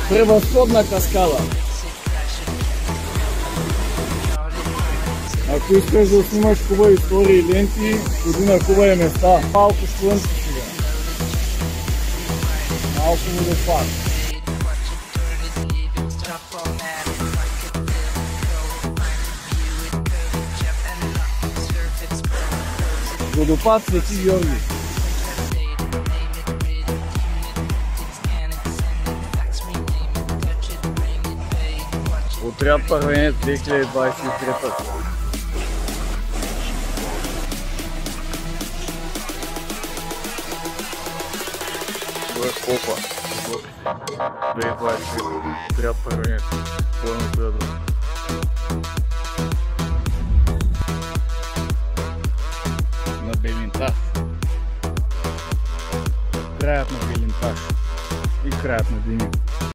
Превъзходна каскада. Ако искаш да снимаш хубави истории и ленти, ходи на хубави места. Малко слънце сега. Малко водопад. Водопад Свети Георги. Отряд първенец 2023. Това е попа. 2023. Отряд първенец. Бойното ядро. На Белинтаж. Краят на Белинтаж. И краят на деня.